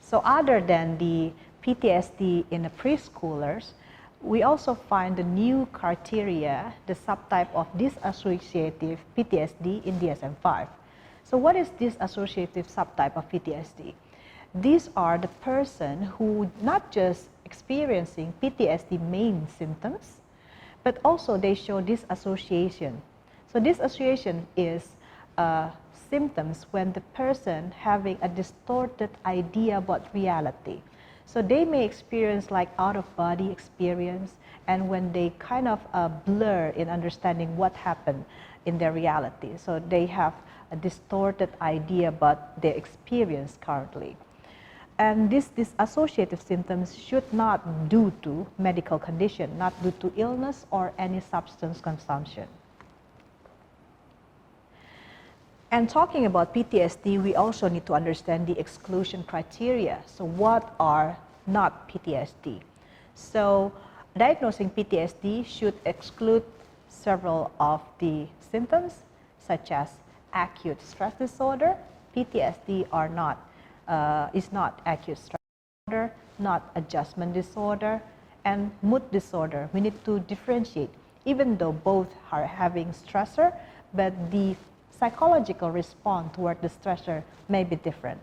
So other than the PTSD in the preschoolers, we also find the new criteria, the subtype of dissociative PTSD in DSM-5. So what is this associative subtype of PTSD? These are the person who not just experiencing PTSD main symptoms, but also they show dissociation. So dissociation is symptoms when the person having a distorted idea about reality. So they may experience like out-of-body experience, and when they kind of blur in understanding what happened in their reality. So they have a distorted idea about their experience currently. And these associative symptoms should not due to medical condition, not due to illness or any substance consumption. And talking about PTSD, we also need to understand the exclusion criteria. So what are not PTSD? So diagnosing PTSD should exclude several of the symptoms, such as acute stress disorder. PTSD is not acute stress disorder, not adjustment disorder, and mood disorder. We need to differentiate, even though both are having stressor, but the psychological response toward the stressor may be different.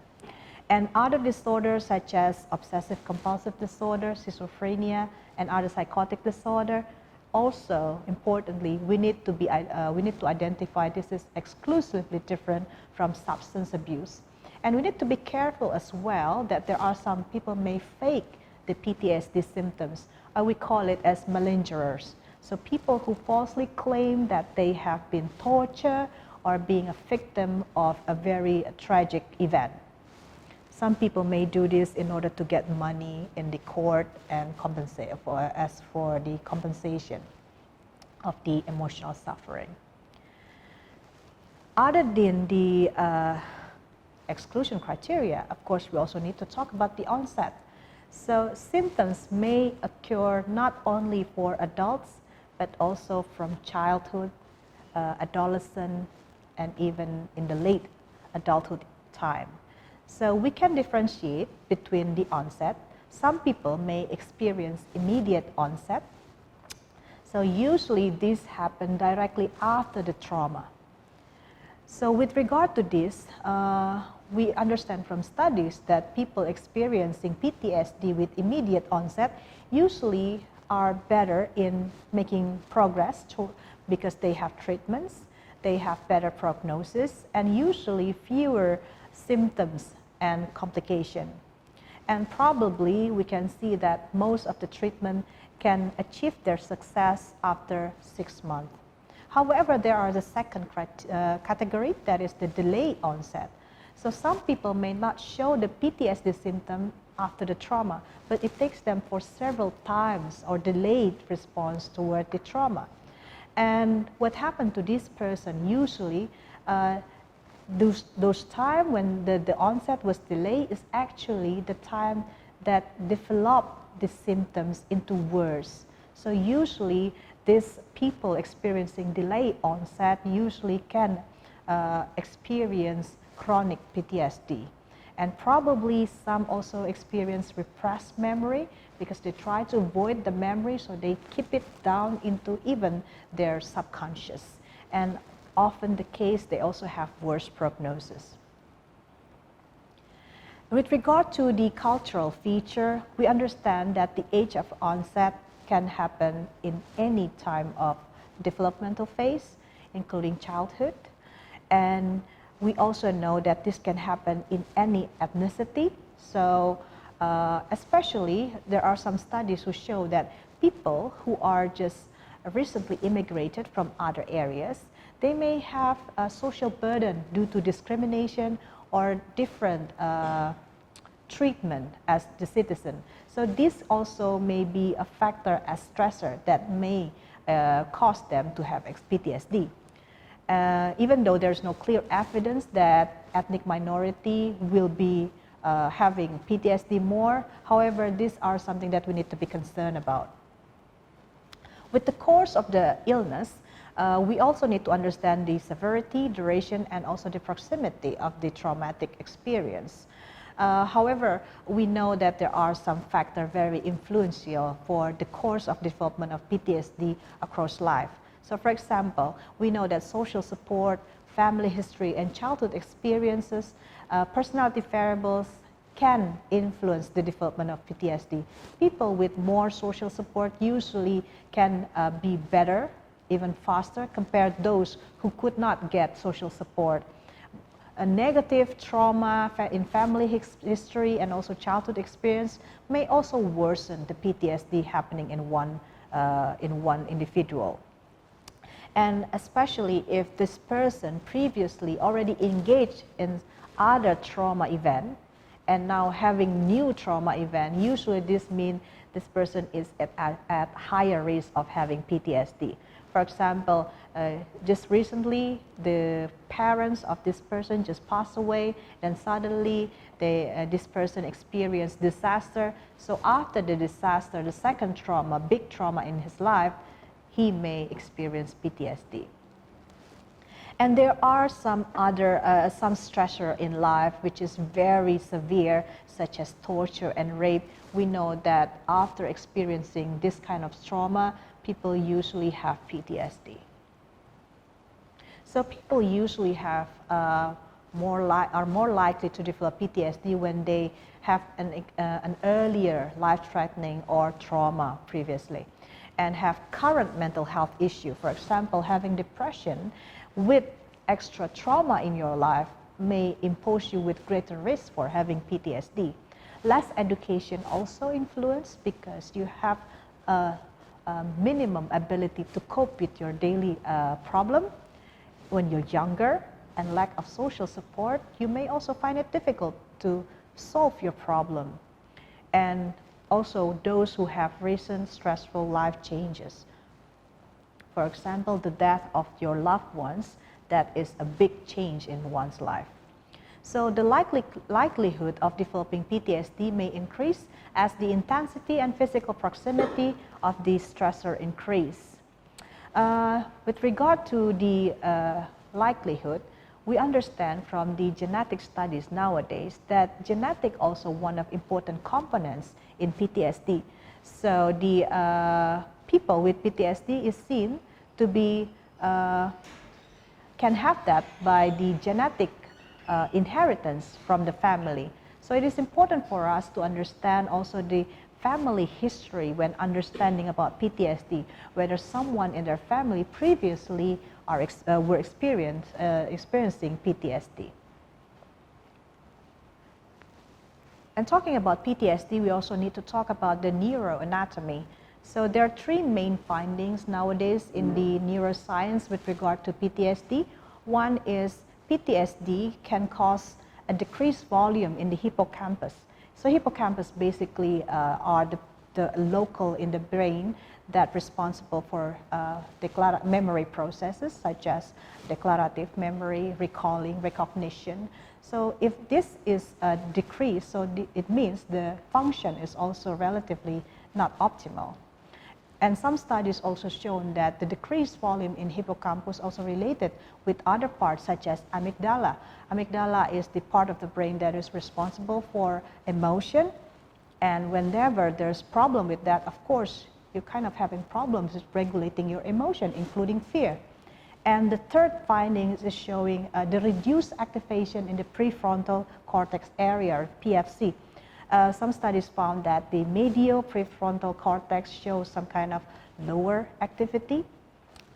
And other disorders such as obsessive compulsive disorder, schizophrenia, and other psychotic disorder, also importantly, we need to identify this is exclusively different from substance abuse. And we need to be careful as well that there are some people may fake the PTSD symptoms, or we call it as malingerers. So people who falsely claim that they have been tortured or being a victim of a very tragic event. Some people may do this in order to get money in the court and compensate for the compensation of the emotional suffering. Other than the exclusion criteria, of course, we also need to talk about the onset. So symptoms may occur not only for adults, but also from childhood, adolescent, and even in the late adulthood time. So we can differentiate between the onset. Some people may experience immediate onset. So usually this happens directly after the trauma. So with regard to this, we understand from studies that people experiencing PTSD with immediate onset usually are better in making progress because they have treatments, they have better prognosis, and usually fewer symptoms and complications. And probably we can see that most of the treatment can achieve their success after 6 months. However, there are the second category, that is the delayed onset. So some people may not show the PTSD symptom after the trauma, but it takes them for several times or delayed response toward the trauma. And what happened to this person usually, those time when the onset was delayed is actually the time that developed the symptoms into worse. So usually these people experiencing delayed onset usually can experience chronic PTSD. And probably some also experience repressed memory because they try to avoid the memory, so they keep it down into even their subconscious. And often the case, they also have worse prognosis. With regard to the cultural feature, we understand that the age of onset can happen in any time of developmental phase, including childhood. And we also know that this can happen in any ethnicity. So especially, there are some studies who show that people who are just recently immigrated from other areas, they may have a social burden due to discrimination or different treatment as the citizen. So this also may be a factor as stressor that may cause them to have PTSD. Even though there's no clear evidence that ethnic minority will be having PTSD more, however, these are something that we need to be concerned about. With the course of the illness, we also need to understand the severity, duration, and also the proximity of the traumatic experience. However, we know that there are some factors very influential for the course of development of PTSD across life. So for example, we know that social support, family history, and childhood experiences, personality variables can influence the development of PTSD. People with more social support usually can be better, even faster, compared to those who could not get social support. A negative trauma in family history and also childhood experience may also worsen the PTSD happening in one individual. And especially if this person previously already engaged in other trauma event and now having new trauma event, usually this means this person is at higher risk of having PTSD. For example, just recently, the parents of this person just passed away, then suddenly this person experienced disaster. So after the disaster, the second trauma, big trauma in his life, he may experience PTSD. And there are some other, some stressor in life which is very severe, such as torture and rape. We know that after experiencing this kind of trauma, people usually have PTSD. So people usually have are more likely to develop PTSD when they have an earlier life-threatening or trauma previously, and have current mental health issue. For example, having depression with extra trauma in your life may impose you with greater risk for having PTSD. Less education also influence because you have a minimum ability to cope with your daily problem. When you're younger and lack of social support, you may also find it difficult to solve your problem. And also those who have recent stressful life changes. For example, the death of your loved ones, that is a big change in one's life. So the likelihood of developing PTSD may increase as the intensity and physical proximity of the stressor increase. With regard to the likelihood, we understand from the genetic studies nowadays that genetic also one of important components in PTSD. So the people with PTSD is seen to be can have that by the genetic inheritance from the family. So it is important for us to understand also the family history when understanding about PTSD, whether someone in their family previously were experiencing PTSD. And talking about PTSD, we also need to talk about the neuroanatomy. So there are three main findings nowadays in the neuroscience with regard to PTSD. One is PTSD can cause a decreased volume in the hippocampus. So hippocampus basically are the local in the brain that responsible for memory processes such as declarative memory, recalling, recognition. So if this is decreased, so it means the function is also relatively not optimal. And some studies also shown that the decreased volume in hippocampus also related with other parts such as amygdala. Amygdala is the part of the brain that is responsible for emotion. And whenever there's problem with that, of course, you're kind of having problems with regulating your emotion, including fear. And the third finding is showing the reduced activation in the prefrontal cortex area, PFC. Some studies found that the medial prefrontal cortex shows some kind of lower activity,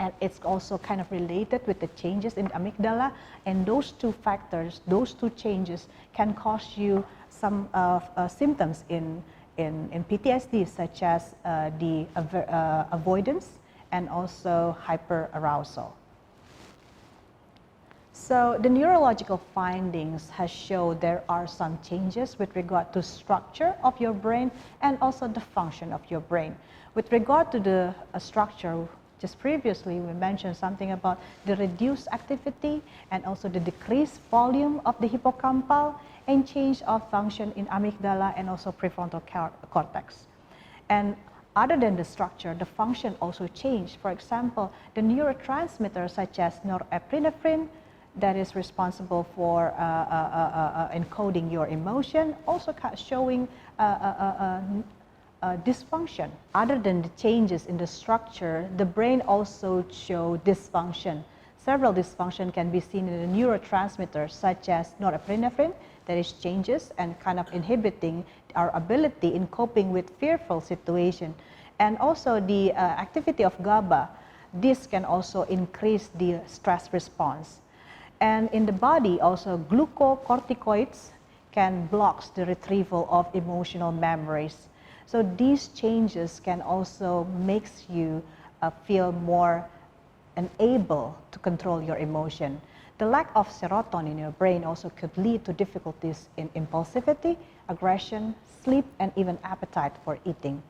and it's also kind of related with the changes in the amygdala. And those two factors, those two changes can cause you some symptoms in PTSD, such as the avoidance and also hyperarousal. So the neurological findings has shown there are some changes with regard to structure of your brain and also the function of your brain. With regard to the structure, just previously we mentioned something about the reduced activity and also the decreased volume of the hippocampal and change of function in amygdala and also prefrontal cortex. And other than the structure, the function also changed. For example, the neurotransmitters such as norepinephrine, that is responsible for encoding your emotion, also showing dysfunction. Other than the changes in the structure, the brain also shows dysfunction. Several dysfunction can be seen in the neurotransmitters such as norepinephrine, that is changes and kind of inhibiting our ability in coping with fearful situation. And also the activity of GABA, this can also increase the stress response. And in the body also glucocorticoids can block the retrieval of emotional memories. So these changes can also make you feel more unable to control your emotion. The lack of serotonin in your brain also could lead to difficulties in impulsivity, aggression, sleep, and even appetite for eating.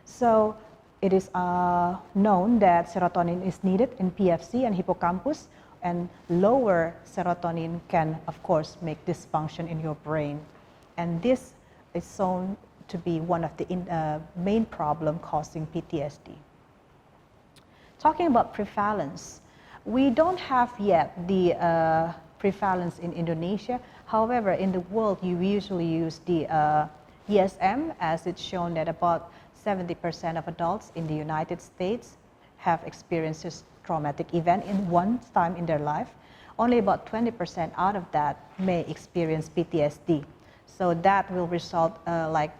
So it is known that serotonin is needed in PFC and hippocampus, and lower serotonin can, of course, make dysfunction in your brain. And this is shown to be one of the main problem causing PTSD. Talking about prevalence, we don't have yet the prevalence in Indonesia. However, in the world, you usually use the ESM, as it's shown that about 70% of adults in the United States have experienced this traumatic event in one time in their life. Only about 20% out of that may experience PTSD. So that will result like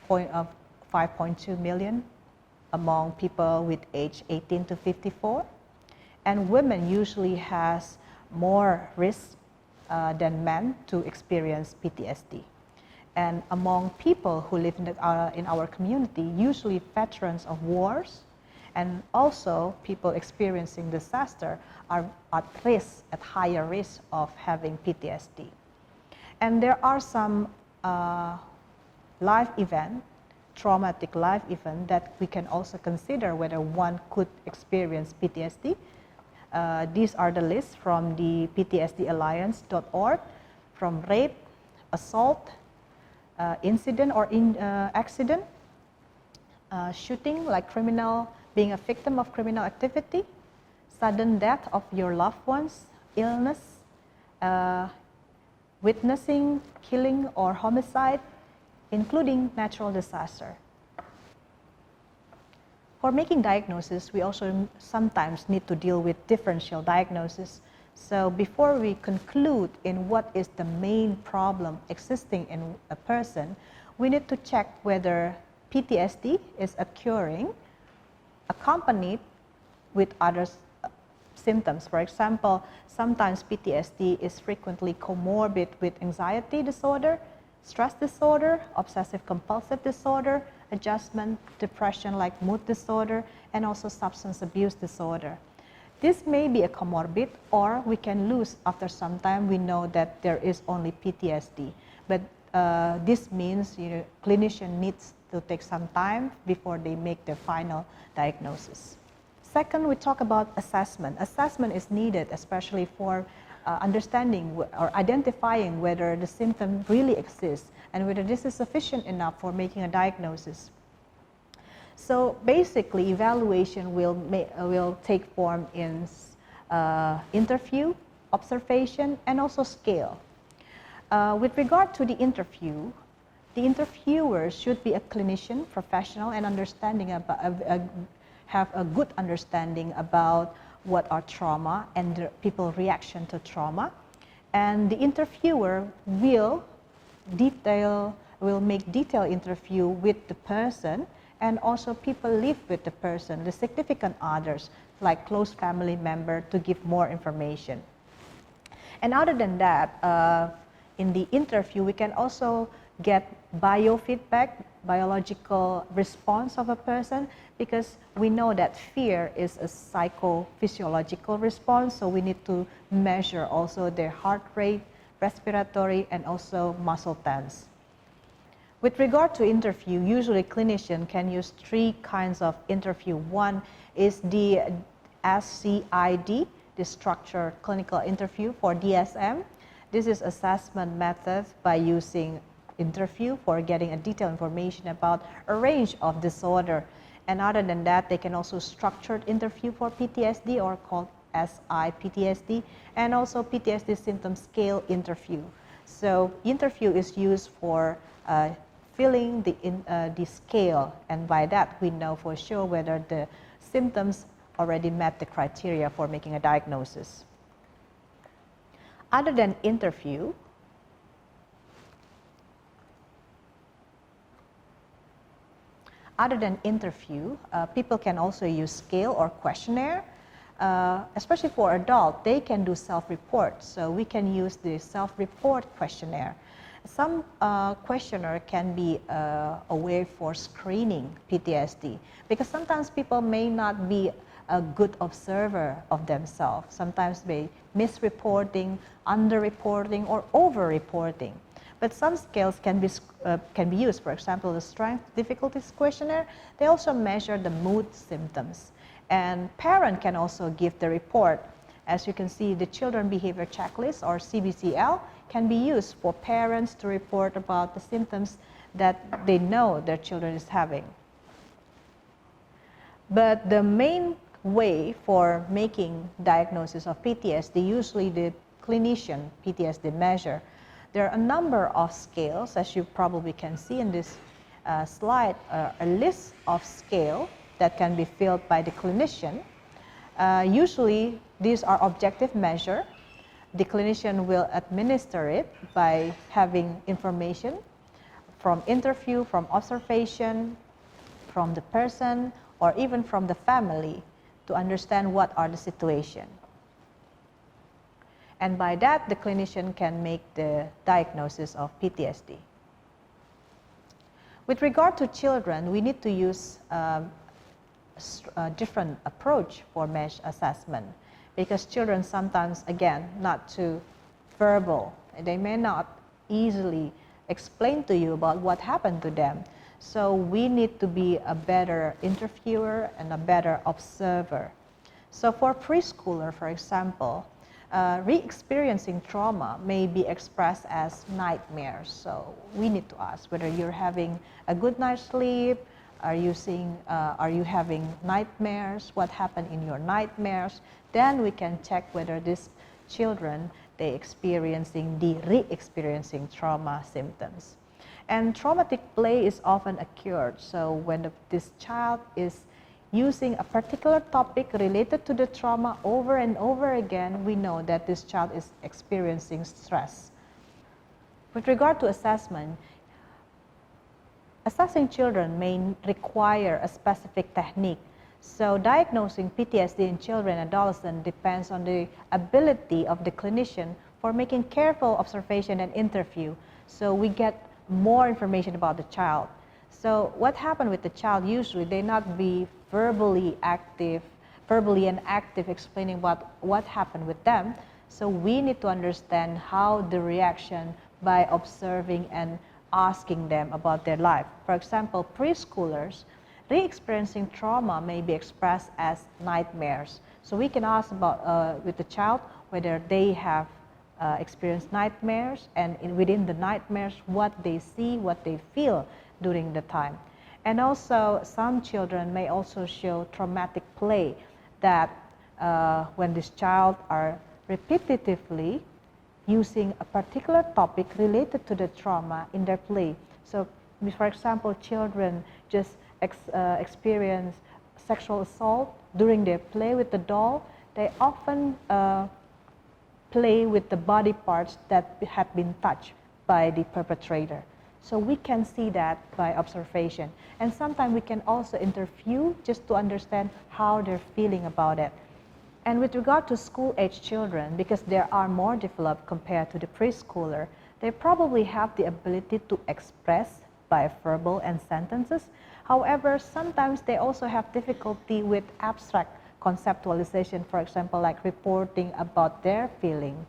5.2 million among people with age 18 to 54. And women usually has more risk than men to experience PTSD. And among people who live in our community, usually veterans of wars, and also people experiencing disaster are at risk, at higher risk of having PTSD. And there are some life event, traumatic life event, that we can also consider whether one could experience PTSD. These are the lists from the PTSDalliance.org, from rape, assault, incident or accident, shooting, like criminal, being a victim of criminal activity, sudden death of your loved ones, illness, witnessing, killing or homicide, including natural disaster. For making diagnosis, we also sometimes need to deal with differential diagnosis. So before we conclude in what is the main problem existing in a person, we need to check whether PTSD is occurring accompanied with other symptoms. For example, sometimes PTSD is frequently comorbid with anxiety disorder, stress disorder, obsessive compulsive disorder, adjustment, depression like mood disorder, and also substance abuse disorder. This may be a comorbid, or we can lose after some time. We know that there is only PTSD, but this means clinician needs to take some time before they make their final diagnosis. Second, we talk about assessment. Assessment is needed, especially for understanding or identifying whether the symptom really exists and whether this is sufficient enough for making a diagnosis. So basically, evaluation will take form in interview, observation, and also scale. With regard to the interviewer should be a clinician, professional, and understanding about, have a good understanding about what are trauma and the people's reaction to trauma. And the interviewer will make detailed interview with the person, and also people live with the person, the significant others, like close family member, to give more information. And other than that, in the interview, we can also get biofeedback, biological response of a person, because we know that fear is a psychophysiological response, so we need to measure also their heart rate, respiratory, and also muscle tense. With regard to interview, usually clinician can use 3 kinds of interview. One is the SCID, the structured clinical interview for DSM. This is assessment method by using interview for getting a detailed information about a range of disorder. And other than that, they can also structured interview for PTSD, or called S.Psi PTSD, and also PTSD symptom scale interview. So interview is used for filling the scale, and by that we know for sure whether the symptoms already met the criteria for making a diagnosis. Other than interview, people can also use scale or questionnaire. Especially for adults, they can do self-report. So we can use the self-report questionnaire. Some questionnaire can be a way for screening PTSD, because sometimes people may not be a good observer of themselves. Sometimes they misreporting, underreporting, or overreporting. But some scales can be used. For example, the strength difficulties questionnaire, they also measure the mood symptoms. And parent can also give the report. As you can see, the children behavior checklist, or CBCL, can be used for parents to report about the symptoms that they know their children is having. But the main way for making diagnosis of PTSD, usually the clinician PTSD measure. There are a number of scales, as you probably can see in this slide, a list of scales that can be filled by the clinician. Usually, these are objective measures. The clinician will administer it by having information from interview, from observation, from the person, or even from the family to understand what are the situation. And by that, the clinician can make the diagnosis of PTSD. With regard to children, we need to use a different approach for mesh assessment, because children sometimes, again, not too verbal. They may not easily explain to you about what happened to them. So we need to be a better interviewer and a better observer. So for preschooler, for example, re-experiencing trauma may be expressed as nightmares. So we need to ask whether you're having a good night's sleep. Are you having nightmares? What happened in your nightmares? Then we can check whether these children, they experiencing the re-experiencing trauma symptoms. And traumatic play is often occurred. So when this child is using a particular topic related to the trauma over and over again, we know that this child is experiencing stress. With regard to assessment, assessing children may require a specific technique. So diagnosing PTSD in children and adolescents depends on the ability of the clinician for making careful observation and interview. So we get more information about the child. So what happened with the child, usually they not be verbally and active explaining about what happened with them. So we need to understand how the reaction by observing and asking them about their life. For example, preschoolers, re-experiencing trauma may be expressed as nightmares. So we can ask about with the child whether they have experienced nightmares, and within the nightmares, what they see, what they feel during the time. And also, some children may also show traumatic play, that when this child are repetitively using a particular topic related to the trauma in their play. So, for example, children just experience sexual assault during their play with the doll. They often play with the body parts that have been touched by the perpetrator. So we can see that by observation. And sometimes we can also interview just to understand how they're feeling about it. And with regard to school-age children, because they are more developed compared to the preschooler, they probably have the ability to express by verbal and sentences. However, sometimes they also have difficulty with abstract conceptualization, for example, like reporting about their feeling.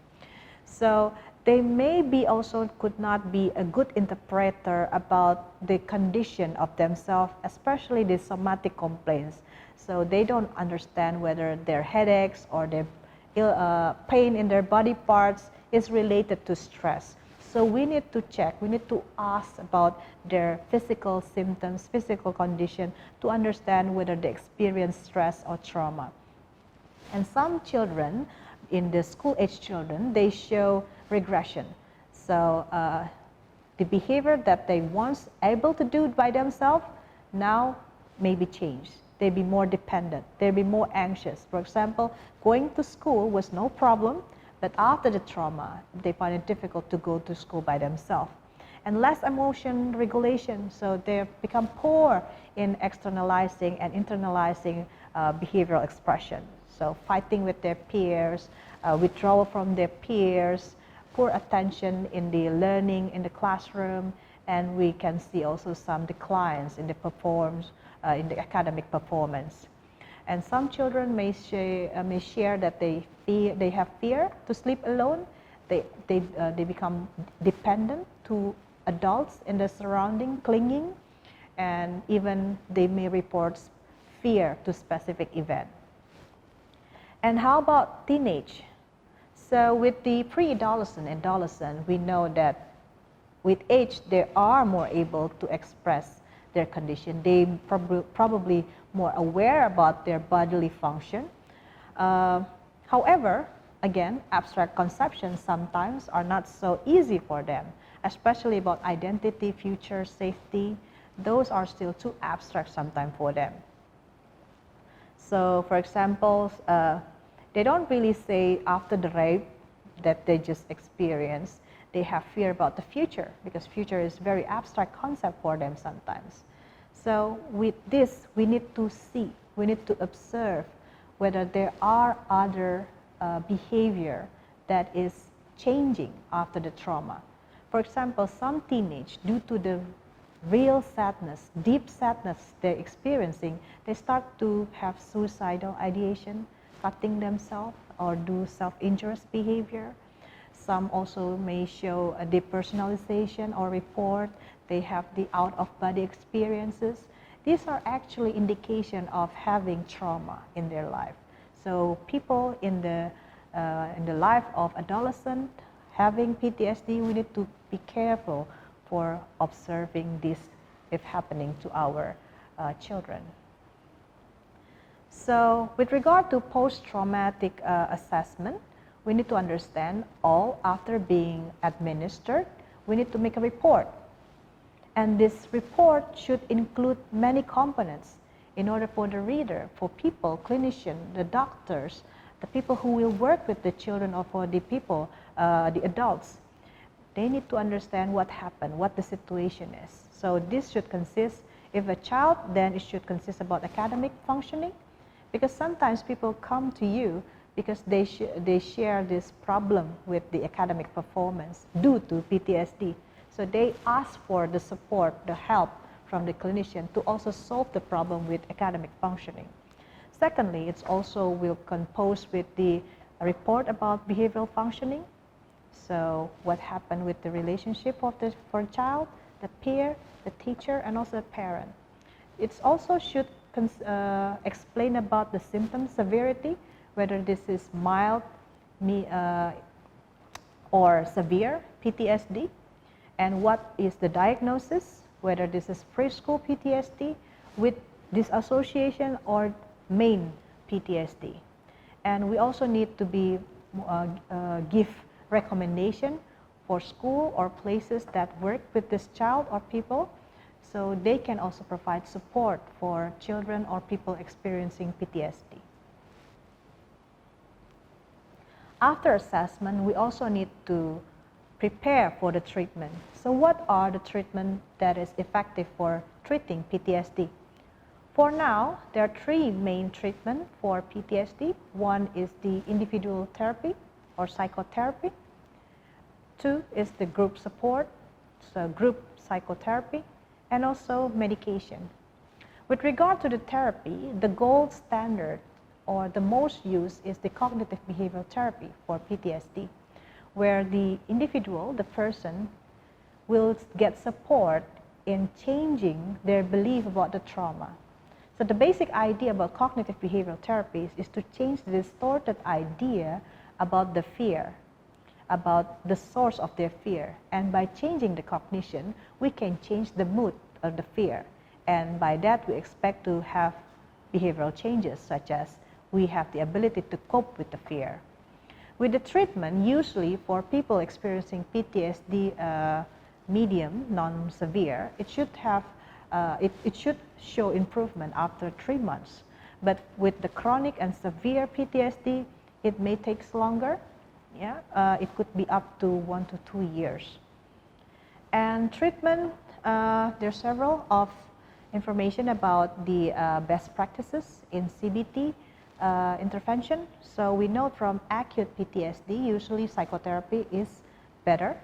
So they may be also could not be a good interpreter about the condition of themselves, especially the somatic complaints. So they don't understand whether their headaches or their pain in their body parts is related to stress. So we need to check, we need to ask about their physical symptoms, physical condition, to understand whether they experience stress or trauma. And some children, in the school-age children, they show regression. So the behavior that they once able to do by themselves now may be changed. They be more dependent. They be more anxious. For example, going to school was no problem, but after the trauma, they find it difficult to go to school by themselves. And less emotion regulation, so they become poor in externalizing and internalizing behavioral expression. So fighting with their peers, withdrawal from their peers, poor attention in the learning in the classroom, and we can see also some declines in the in the academic performance. And some children may share that they have fear to sleep alone. They become dependent to adults in the surrounding, clinging, and even they may report fear to specific event. And how about teenage? So with the pre-adolescent and adolescent, we know that with age, they are more able to express their condition. They probably more aware about their bodily function. However, again, abstract conceptions sometimes are not so easy for them, especially about identity, future, safety. Those are still too abstract sometimes for them. So, for example, they don't really say after the rape that they just experienced, they have fear about the future, because future is very abstract concept for them sometimes. So with this, we need to see, we need to observe whether there are other behavior that is changing after the trauma. For example, some teenage, due to the real sadness, deep sadness they're experiencing, they start to have suicidal ideation, cutting themselves, or do self-injurious behavior. Some also may show a depersonalization or report they have the out-of-body experiences. These are actually indication of having trauma in their life. So people in the life of adolescent having PTSD, we need to be careful for observing this if happening to our children. So with regard to post-traumatic assessment, we need to understand all after being administered, we need to make a report. And this report should include many components in order for the reader, for people, clinicians, the doctors, the people who will work with the children or for the people, the adults, they need to understand what happened, what the situation is. So this should consist, if a child, then it should consist about academic functioning, because sometimes people come to you because they share this problem with the academic performance due to PTSD. So they ask for the support, the help from the clinician to also solve the problem with academic functioning. Secondly, it's also will compose with the report about behavioral functioning. So what happened with the relationship of the child, the peer, the teacher, and also the parent. It also should explain about the symptom severity, whether this is mild or severe PTSD, and what is the diagnosis, whether this is preschool PTSD with disassociation or main PTSD. And we also need to give recommendation for school or places that work with this child or people, so they can also provide support for children or people experiencing PTSD. After assessment, we also need to prepare for the treatment. So what are the treatment that is effective for treating PTSD? For now, there are three main treatments for PTSD. One is the individual therapy or psychotherapy. Two is the group support, so group psychotherapy, and also medication. With regard to the therapy, the gold standard or the most used is the cognitive behavioral therapy for PTSD, where the individual, the person, will get support in changing their belief about the trauma. So the basic idea about cognitive behavioral therapies is to change the distorted idea about the fear, about the source of their fear. And by changing the cognition, we can change the mood of the fear. And by that, we expect to have behavioral changes, such as we have the ability to cope with the fear. With the treatment, usually for people experiencing PTSD medium, non-severe, it should show improvement after 3 months. But with the chronic and severe PTSD, it may take longer. Yeah, it could be up to 1 to 2 years. And treatment, there's several of information about the best practices in CBT intervention. So we know from acute PTSD, usually psychotherapy is better